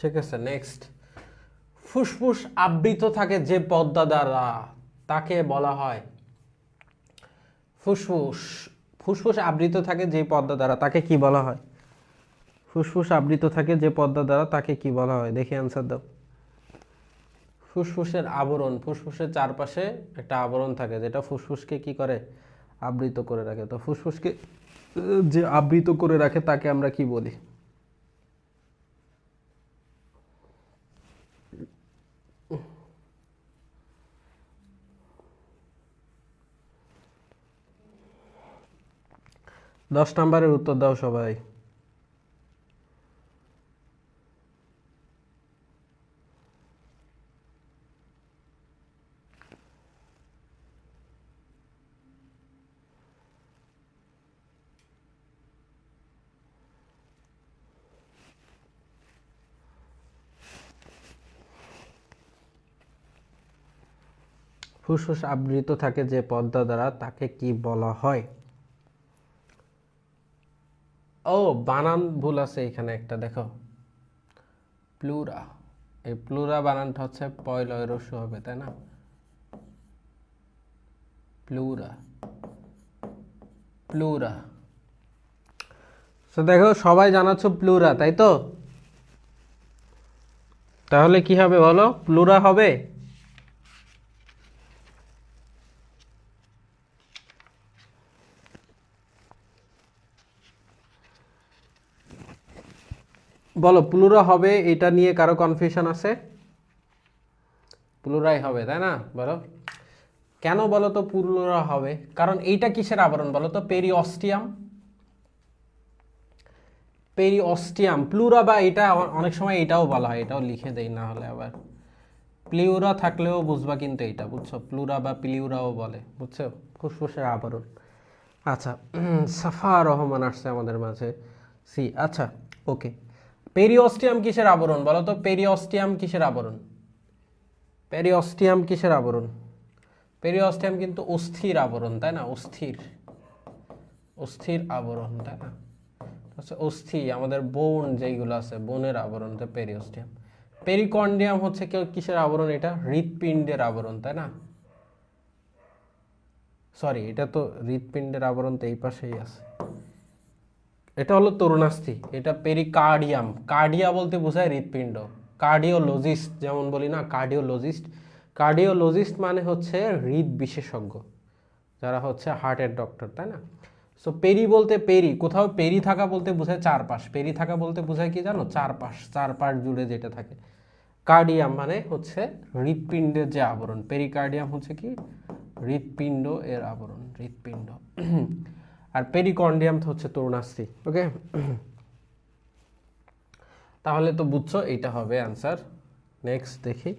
ঠিক আছে, নেক্সট। ফুসফুস আবৃত থাকে যে পর্দা দ্বারা তাকে বলা হয়, ফুসফুস ফুসফুস আবৃত থাকে যে পর্দা দ্বারা তাকে কি বলা হয়? ফুসফুস আবৃত থাকে যে পর্দা দ্বারা তাকে কি বলা হয়? দেখি অ্যান্সার দাও। ফুসফুসের আবরণ, ফুসফুসের চারপাশে একটা আবরণ থাকে যেটা ফুসফুসকে কি করে? আবৃত করে রাখে। তো ফুসফুসকে যে আবৃত করে রাখে তাকে আমরা কি বলি? 10 নম্বরের উত্তর দাও সবাই। ফুসফুস আবৃত থাকে যে পর্দা দ্বারা তাকে কি বলা হয়? ও বানান ভুল আছে এখানে একটা, দেখো প্লুরা। এই প্লুরা বানানটা হচ্ছে পয়লয় রস্যু হবে, তাই না? Pleura, pleura. তো দেখো সবাই জানাচ্ছ প্লুরা, তাই তো? তাহলে কি হবে বলো? প্লুরা হবে? বলো প্লুরা হবে, এটা নিয়ে কারো কনফিউশন আছে? প্লুরাই হবে, তাই না? বলো কেন বলো তো প্লুরা হবে? কারণ এইটা কিসের আবরণ বলো তো? পেরিঅস্টিয়াম। পেরিঅস্টিয়াম প্লুরা, বা এটা অনেক সময় এটাও বলা হয়, এটাও লিখে দেই না হলে আবার। প্লিউরা থাকলেও বুঝবা কিন্তু এইটা, বুঝছো? প্লুরা বা প্লিউরাও বলে, বুঝছো? ফুসফুসের আবরণ। আচ্ছা, সাফা রহমান আসছে আমাদের মাঝে। সি, আচ্ছা ওকে। পেরিঅস্টিয়াম কিসের আবরণ বলো তো? পেরিঅস্টিয়াম কিসের আবরণ? পেরিঅস্টিয়াম কিসের আবরণ? পেরিঅস্টিয়াম কিন্তু অস্থির আবরণ, তাই না? অস্থির, অস্থির আবরণ, তাই না? আচ্ছা, অস্থি আমাদের বোন যেইগুলো আছে, বোনের আবরণ তো পেরিঅস্টিয়াম। পেরিকর্ডিয়াম হচ্ছে কেউ কিসের আবরণ? এটা হৃৎপিণ্ডের আবরণ, তাই না? সরি, এটা তো হৃৎপিণ্ডের আবরণ তো এই পাশেই আছে। এটা হলো তরুণাস্থি, এটা পেরিকার্ডিয়াম। কার্ডিয়া বলতে বোঝায় হৃৎপিণ্ড। কার্ডিওলজিস্ট যেমন বলি না, কার্ডিওলজিস্ট। কার্ডিওলজিস্ট মানে হচ্ছে হৃদ বিশেষজ্ঞ, যারা হচ্ছে হার্টের ডক্টর, তাই না? সো পেরি বলতে, পেরি কোথাও পেরি থাকা বলতে বোঝায় চারপাশ। পেরি থাকা বলতে বোঝায় কি জানো? চারপাশ, চারপাশ জুড়ে যেটা থাকে। কার্ডিয়াম মানে হচ্ছে হৃৎপিণ্ডের যে আবরণ। পেরিকার্ডিয়াম হচ্ছে কি? হৃৎপিণ্ড এর আবরণ, হৃৎপিণ্ড। আর পেরিকর্ডিয়াম হচ্ছে তরুণাস্থি। ওকে, তাহলে তো বুঝছো এইটা হবে অ্যান্সার। নেক্সট দেখি।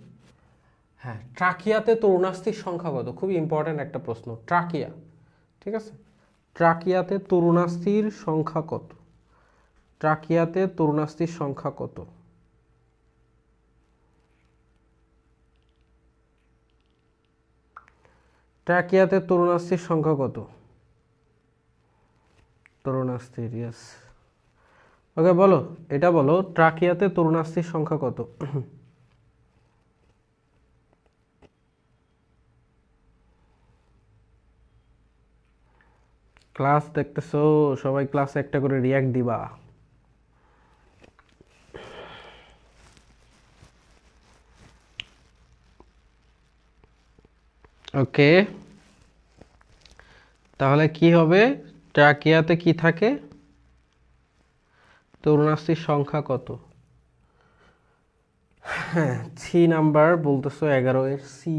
হ্যাঁ, ট্রাকিয়াতে তরুণাস্থির সংখ্যা কত? খুবই ইম্পর্ট্যান্ট একটা প্রশ্ন। ট্রাকিয়া, ঠিক আছে? ট্রাকিয়াতে তরুণাস্থির সংখ্যা কত? ট্রাকিয়াতে তরুণাস্থির সংখ্যা কত? ট্রাকিয়াতে তরুণাস্থির সংখ্যা কত? তরুণাস্থির, ইয়েস। ওকে বলো, এটা বলো, ট্রাকিয়াতে তরুণাস্থির সংখ্যা কত? ক্লাস দেখতেছো সবাই? ক্লাসে একটা করে রিয়াক্ট দিবা। ওকে, তাহলে কি হবে? ট্রাকিয়াতে কি থাকে? তরুণাস্থির সংখ্যা কত? হ্যাঁ, সি নাম্বার বলতেছো 11 এর সি।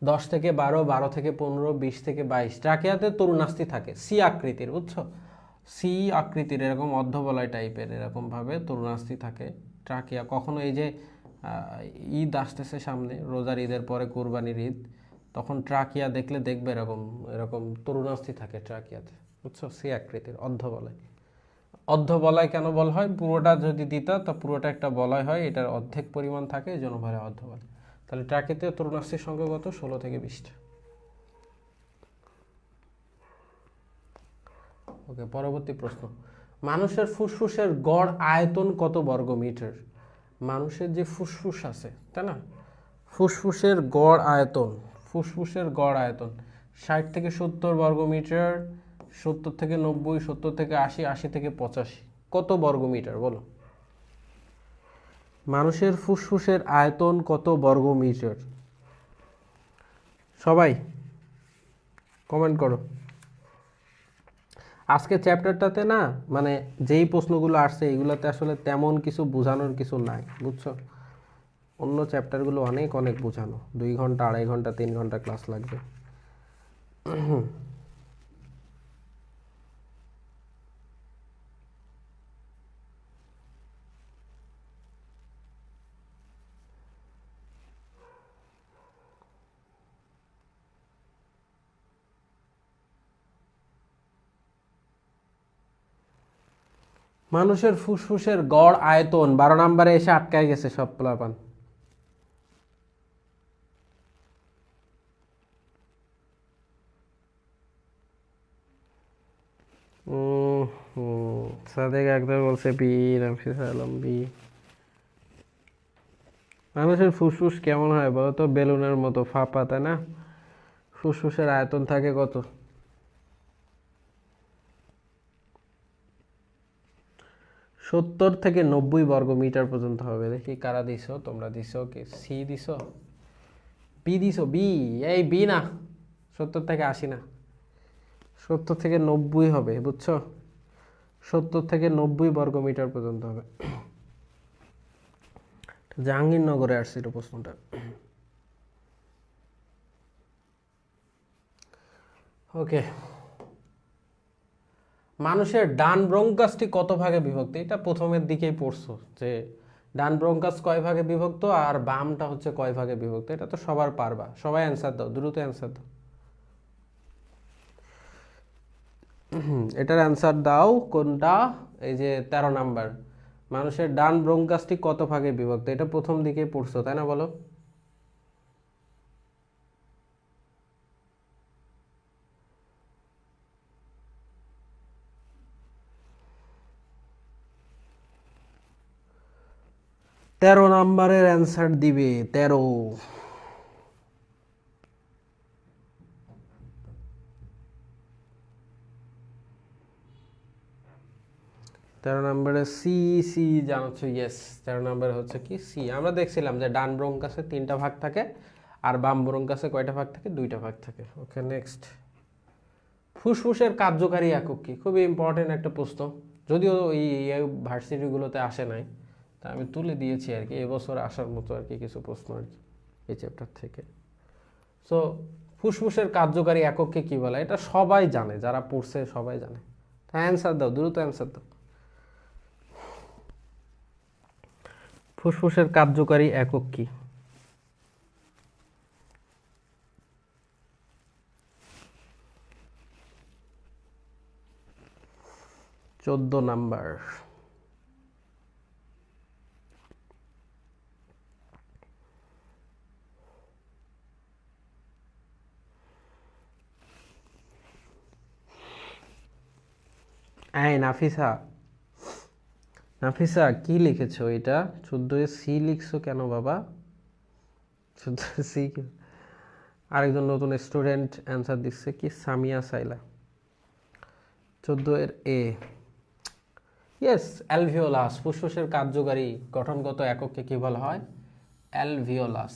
10 থেকে 12, 12 থেকে 15, 20 থেকে 22 ট্রাকিয়াতে তরুণাস্থি থাকে, সি আকৃতির, বুঝছো? সি আকৃতির, এরকম অর্ধবলয় টাইপের, এরকম ভাবে তরুণাস্থি থাকে ট্রাকিয়া। কখনো এই যে ঈদ আসতেছে সামনে, রোজার ঈদের পরে কুরবানির ঈদ, তখন ট্রাকিয়া দেখলে দেখবে এরকম এরকম তরুণাস্থি থাকে ট্রাকিয়াতে, বুঝছো? সি আকৃতির, অর্ধবলয়। অর্ধবলয় কেন বলা হয়? পুরোটা যদি দিতা তা পুরোটা একটা বলয় হয়, এটার অর্ধেক পরিমাণ থাকে, এই জন্য বলে অর্ধবলয়। তাহলে ট্রাকিয়াতে তরুণাস্থির সংখ্যা কত? 16 থেকে 20টা। ওকে, পরবর্তী প্রশ্ন। মানুষের ফুসফুসের গড় আয়তন কত বর্গমিটার? মানুষের যে ফুসফুস আছে তাই না, ফুসফুসের গড় আয়তন, ফুসফুসের গড় আয়তন 60 থেকে 70 বর্গমিটার, 70 থেকে 90, 70 থেকে 80, 80 থেকে 85, কত বর্গমিটার বলো? মানুষের ফুসফুসের আয়তন কত বর্গমিটার? সবাই কমেন্ট করো। আজকে চ্যাপ্টারটাতে না মানে যেই প্রশ্নগুলো আসছে এগুলোতে আসলে তেমন কিছু বোঝানোর কিছু নাই, বুঝছো? অন্য চ্যাপ্টারগুলো অনেক অনেক বোঝানো, 2 ঘন্টা 2.5 ঘন্টা 3 ঘন্টা ক্লাস লাগবে। মানুষের ফুসফুসের গড় আয়তন 12 নম্বরে এসে আটকায় গেছে সব প্লাপান। সাদেক আক্তার বলছে বি, রাফিজ আলম বি। মানুষের ফুসফুস কেমন হয় বলো তো? বেলুনের মতো ফাঁপা, তাই না? ফুসফুসের আয়তন থাকে কত? 70 থেকে 90 বর্গমিটার পর্যন্ত হবে। দেখি কারা দিছো, তোমরা দিছো কি? সি দিছো, বি দিছো? বি, এই বি না, 70 থেকে 80 না, 70 থেকে 90 হবে, বুঝছো? 70 থেকে 90 বর্গমিটার পর্যন্ত হবে। জাহাঙ্গীরনগরে আসছিল প্রশ্নটা। ওকে, মানুষের ডান ব্রঙ্কাসটি কত ভাগে বিভক্ত? এটা প্রথমের দিকেই পড়ছো যে ডান ব্রঙ্কাস কয় ভাগে বিভক্ত আর বামটা হচ্ছে কয় ভাগে বিভক্ত। এটা তো সবার পারবা, সবাই অ্যান্সার দাও, দ্রুত অ্যান্সার দাও। এটার অ্যান্সার দাও কোনটা? এই যে 13 নাম্বার, মানুষের ডান ব্রঙ্কাসটি কত ভাগে বিভক্ত। এটা প্রথম দিকেই পড়ছো তাই না, বলো? তেরো নাম্বারের অ্যান্সার দিবে 13। তেরো নম্বরে সি, সি জানাচ্ছ, ইয়েস। 13 নম্বরে হচ্ছে কি সি। আমরা দেখছিলাম যে ডান ব্রঙ্কাসে 3টা ভাগ থাকে আর বাম ব্রঙ্কাসে কয়টা ভাগ থাকে? 2টা ভাগ থাকে। ওকে, নেক্সট। ফুসফুসের কার্যকারী একক কি? খুবই ইম্পর্টেন্ট একটা প্রশ্ন, যদিও এই ভার্সিটিগুলোতে আসে নাই, তা আমি তুলে দিয়েছি আর কি, এবছর আসার মতো আর কি কিছু প্রশ্ন আর কি এই চ্যাপ্টার থেকে। সো ফুসফুসের কার্যকারী একককে কি বলে? এটা সবাই জানে, যারা পড়ছে সবাই জানে। অ্যান্সার দাও, দ্রুত অ্যান্সার দাও। ফুসফুসের কার্যকারী একক কি? 14 নাম্বার। এই নাফিসা, নাফিসা কি লিখেছো এটা? 14 সি লিখছো কেন বাবা? 14 সি। আরেকজন নতুন স্টুডেন্ট অ্যান্সার দিচ্ছে কি? সামিয়া সাইলা। 14 এর এ। Yes, alveolus. ফুসফুসের কার্যকারী গঠনগত একককে কি বলা হয়? অ্যালভিওলাস।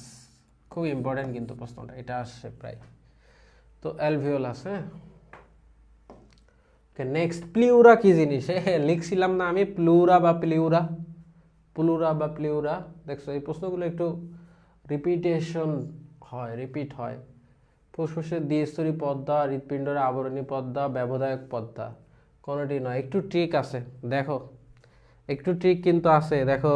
খুব ইম্পর্টেন্ট কিন্তু প্রশ্নটা, এটা আসছে প্রায়। তো অ্যালভিওলাস, হ্যাঁ। নেক্সট, প্লিউরা কি জিনিস? লিখছিলাম না আমি, প্লুরা বা প্লিউরা, প্লুরা বা প্লিউরা। দেখছো এই প্রশ্নগুলো একটু রিপিটেশন হয়, রিপিট হয়। ফুসফুসের দ্বিস্তরী পর্দা, হৃৎপিণ্ডের আবরণী পর্দা, ব্যবধায়ক পর্দা, কোনোটি নয়। একটু ট্রিক আছে, দেখো একটু ট্রিক কিন্তু আছে, দেখো।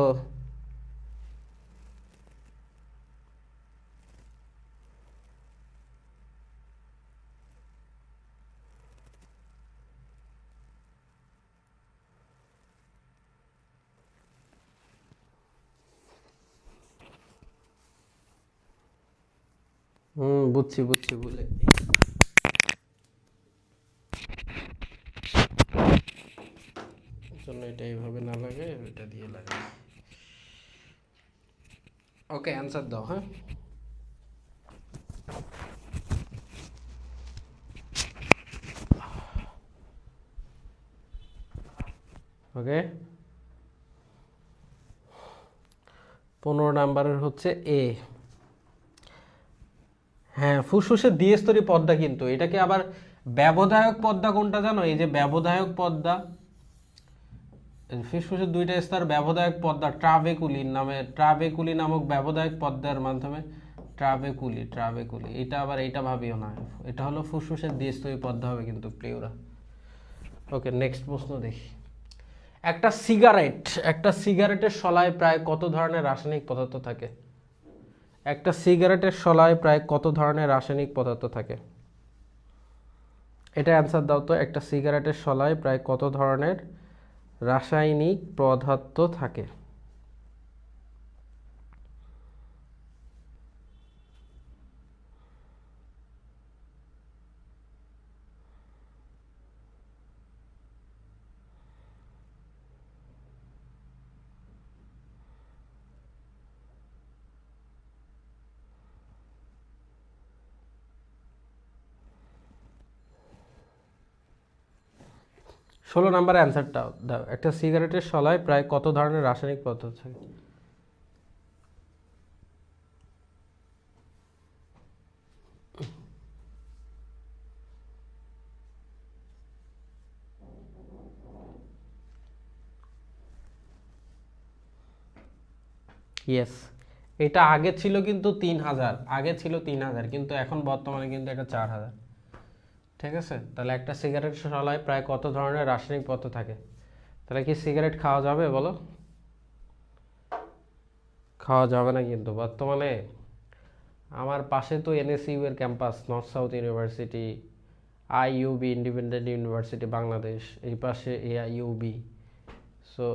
বুঝছি বুঝছি, বলে জন্য এটা এইভাবে না লাগে, এটা দিয়ে লাগে। ওকে, অ্যান্সার দাও। হ্যাঁ, ওকে, 15 নাম্বারের হচ্ছে এ। হ্যাঁ, ফুসফুসের দ্বিস্তরী পর্দা, কিন্তু এটাকে আবার ব্যবধায়ক পর্দা কোনটা জানো? এই যে ব্যবধায়ক পর্দা, ফুসফুসের দুইটা স্তর ব্যবধায়ক পর্দা ট্রাবেকুলি নামক ব্যবধায়ক পর্দার মাধ্যমে ট্রাবেকুলি এটা আবার এইটা ভাবিও না, এটা হলো ফুসফুসের দ্বিস্তরী পর্দা হবে কিন্তু প্রিয়রা। ওকে, নেক্সট প্রশ্ন দেখি। একটা সিগারেটের শলায় প্রায় কত ধরনের রাসায়নিক পদার্থ থাকে? একটা সিগারেটের শলায় প্রায় কত ধরনের রাসায়নিক পদার্থ থাকে? এটা অ্যান্সার দাও তো। একটা সিগারেটের শলায় প্রায় কত ধরনের রাসায়নিক পদার্থ থাকে? 16 নাম্বার অ্যান্সারটা দাও। একটা সিগারেটের শলায় প্রায় কত ধরনের রাসায়নিক পদার্থ থাকে? ইয়েস, এটা আগে ছিল কিন্তু 3000, আগে ছিল 3000, কিন্তু এখন বর্তমানে কিন্তু এটা 4000। ঠিক আছে, তাহলে একটা সিগারেটের শলায় প্রায় কত ধরনের রাসায়নিক পদার্থ থাকে? তাহলে কি সিগারেট খাওয়া যাবে বলো? খাওয়া যাবে না কিন্তু বর্তমানে। আমার পাশে তো এনএসইউ এর campus, north south university, IUB independent university Bangladesh, এই পাশে এআইইউবি। সো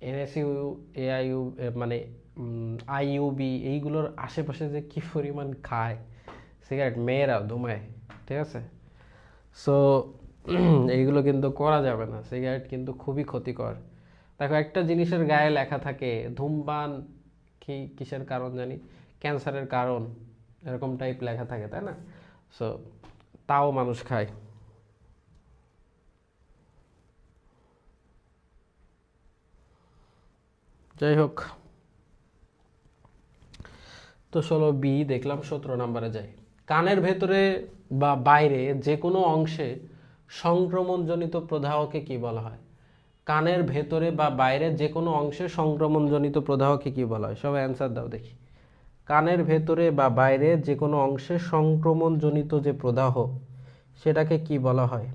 এনএসইউ, এআইইউ, মানে আইইউবি, এইগুলোর আশেপাশে যে কি পরিমাণ খায় সিগারেট, মেয়েরা ধুমায়। ঠিক আছে, সো এইগুলো কিন্তু করা যাবে না, সিগারেট কিন্তু খুবই ক্ষতিকর। দেখো, একটা জিনিসের গায়ে লেখা থাকে ধূমপান কি কিসের কারণ জানি, ক্যান্সারের কারণ, এরকম টাইপ লেখা থাকে, তাই না? সো তাও মানুষ খায়। যাই হোক, তো 16 বি দেখলাম। 17 নাম্বারে যাই। কানের ভেতরে বা বাইরে যে কোনো অংশে সংক্রমণজনিত প্রদাহকে কি বলা হয়? কানের ভেতরে বা বাইরে যে কোনো অংশে সংক্রমণজনিত প্রদাহকে কি বলা হয়? সবাই অ্যান্সার দাও দেখি। কানের ভেতরে বা বাইরে যে কোনো অংশে সংক্রমণজনিত যে প্রদাহ, সেটাকে কি বলা হয়?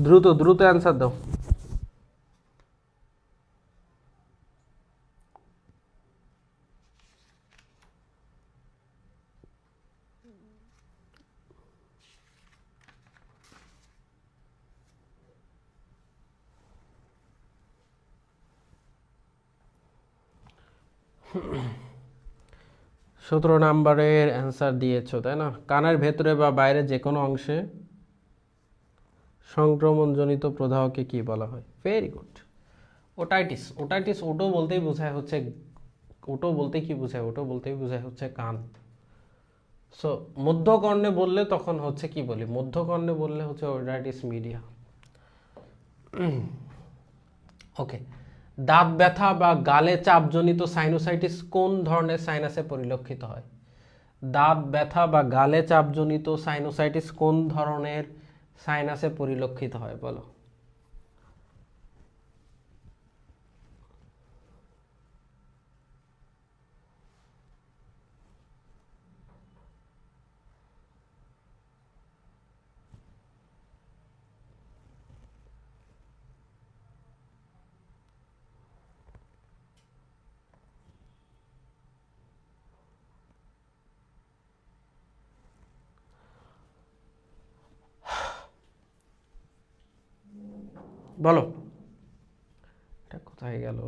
দ্রুত দ্রুত অ্যান্সার দাও। সতেরো নাম্বারের অ্যান্সার দিয়েছো, তাই না? কানের ভেতরে বা বাইরে যে কোনো অংশে সংক্রমণজনিত প্রদাহকে কি বলা হয়? Very good. ওটাইটিস, ওটাইটিস ওটো বলতেই বোঝায় হচ্ছে, ওটো বলতে কি বোঝায়? ওটো বলতেই বোঝায় হচ্ছে কান। সো মধ্যকর্ণে বললে তখন হচ্ছে কি বলি? মধ্যকর্ণে বললে হচ্ছে ওটাইটিস মিডিয়া। ওকে, দাঁত ব্যথা বা গালে চাপজনিত সাইনোসাইটিস কোন ধরনের সাইনাসে পরিলক্ষিত হয়? দাঁত ব্যথা বা গালে চাপজনিত সাইনোসাইটিস কোন ধরনের সাইনাসে পরিলক্ষিত হয় বলো? বলো এটা কোথায় গেল?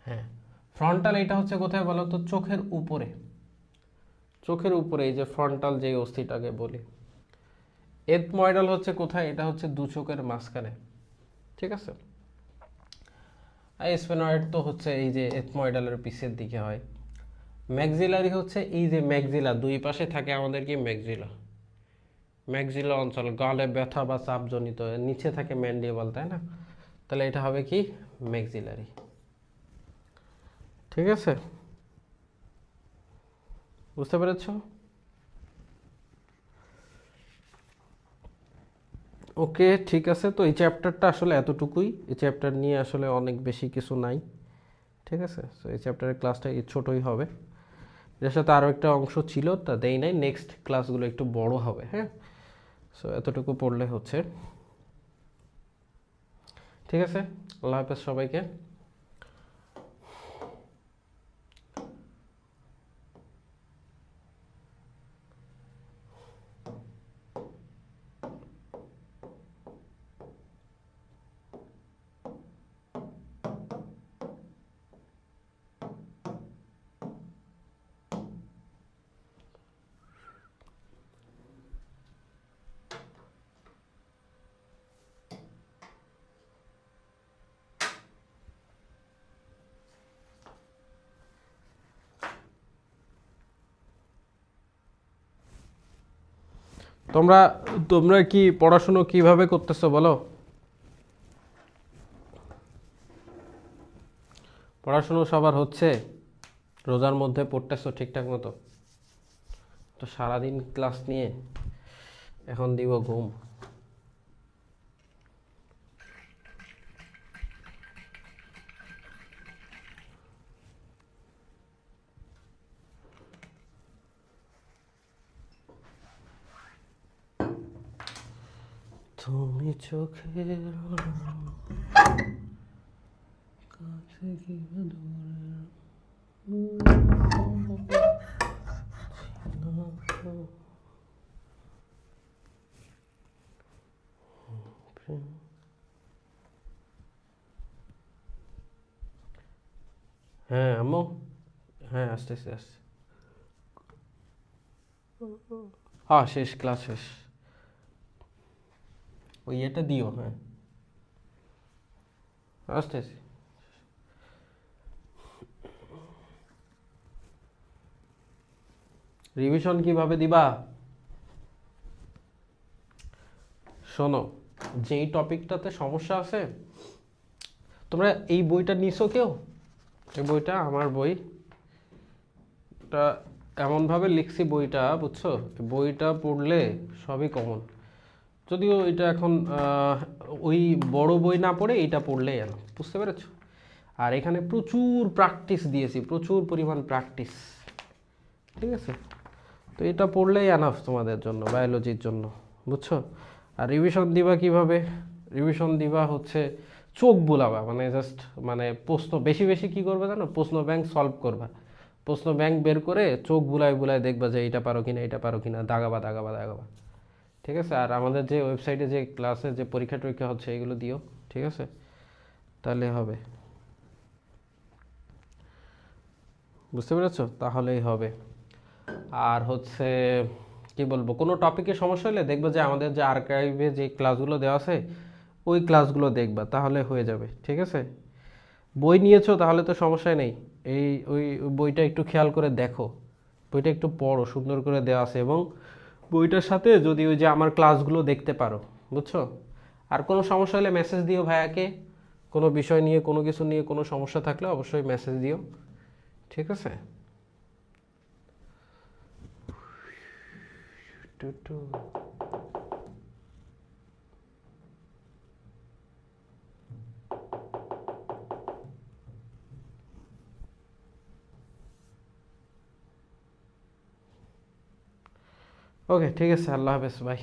হ্যাঁ, ফ্রন্টাল এটা হচ্ছে কোথায় বলো তো? চোখের উপরে। চোখের উপরে এই যে ফ্রন্টাল যে অস্থিটাকে বলি। এথময়েডাল হচ্ছে কোথায়? এটা হচ্ছে দু চোখের মাঝখানে, ঠিক আছে। আর স্ফেনয়েড তো হচ্ছে এই যে এথময়েডালের পিছের দিকে হয়। ম্যাক্সিলারি হচ্ছে এই যে ম্যাক্সিলা, দুই পাশে থাকে আমাদের কি ম্যাক্সিলা। ম্যাক্সিলা অঞ্চল, গালে ব্যথা বা চাপজনিত, নিচে থাকে ম্যান্ডিবল, তাই না? তাহলে এটা হবে কি? ম্যাক্সিলারি, ঠিক আছে, বুঝতে পেরেছ? ওকে, ঠিক আছে। তো এই চ্যাপ্টারটা আসলে এতটুকুই। এই চ্যাপ্টার নিয়ে আসলে অনেক বেশি কিছু নাই, ঠিক আছে। তো এই চ্যাপ্টারের ক্লাসটা ছোটই হবে। এর সাথে আরও একটা অংশ ছিল, তা দেই নাই। নেক্সট ক্লাসগুলো একটু বড় হবে, হ্যাঁ। সো এতটুকু পড়লে হচ্ছে, ঠিক আছে। আল্লাহ হাফেজ সবাইকে। তোমরা তোমরা কি পড়াশুনো কিভাবে করতেছো বলো? পড়াশুনো সবার হচ্ছে? রোজার মধ্যে পড়তেছো ঠিকঠাক মতো? তো সারাদিন ক্লাস নিয়ে এখন দিব ঘুম। তুমি চোখের কাছে কি হ্যাঁ আম্মু, হ্যাঁ আসতেছি আসছি। হ্যাঁ শেষ, ক্লাস শেষ। ওই এটা দিও, হ্যাঁ আসতেছি। রিভিশন কিভাবে দিবা? শোনো, যেই টপিকটাতে সমস্যা আছে, তোমরা এই বইটা নিছো কেউ? এই বইটা আমার বই, এটা এমনভাবে লিখছি বইটা, বুঝছো? বইটা পড়লে সবই কমন। যদিও এটা এখন ওই বড় বই না পড়ে এটা পড়লেই এলো, বুঝতে পেরেছো? আর এখানে প্রচুর প্র্যাকটিস দিয়েছি, প্রচুর পরিমাণ প্র্যাকটিস, ঠিক আছে। তো এটা পড়লেই এনাফ তোমাদের জন্য, বায়োলজির জন্য, বুঝছো? আর রিভিশন দিবা কিভাবে? রিভিশন দিবা হচ্ছে চোখ বুলাবা, মানে জাস্ট মানে প্রশ্ন বেশি বেশি কি করবে জানো? প্রশ্ন ব্যাংক সলভ করবা। প্রশ্ন ব্যাংক বের করে চোখ বুলায় বুলায় দেখবা যে এটা পারো কিনা, এটা পারো কিনা, দাগাবা দাগাবা দাগাবা, ঠিক আছে। আর আমাদের যে ওয়েবসাইটে যে ক্লাসে যে পরীক্ষা টরীক্ষা হচ্ছে এগুলো দিও, ঠিক আছে, তাহলে হবে, বুঝতে পেরেছো? তাহলেই হবে। আর হচ্ছে কি বলবো, কোনো টপিকে সমস্যা হলে দেখবে যে আমাদের যে আর্কাইভে যে ক্লাসগুলো দেওয়া আছে ওই ক্লাসগুলো দেখবা, তাহলে হয়ে যাবে, ঠিক আছে। বই নিয়েছো তাহলে তো সমস্যাই নেই। এই ওই বইটা একটু খেয়াল করে দেখো, বইটা একটু পড়ো, সুন্দর করে দেওয়া আছে। এবং বইটার সাথে যদি ওই যে আমার ক্লাসগুলো দেখতে পারো, বুঝছো? আর কোনো সমস্যা হলে মেসেজ দিও ভাইয়াকে। কোনো বিষয় নিয়ে, কোনো কিছু নিয়ে কোনো সমস্যা থাকলে অবশ্যই মেসেজ দিও, ঠিক আছে। Two two. ওকে, ঠিক আছে, আল্লাহ হাফেজ, বাই।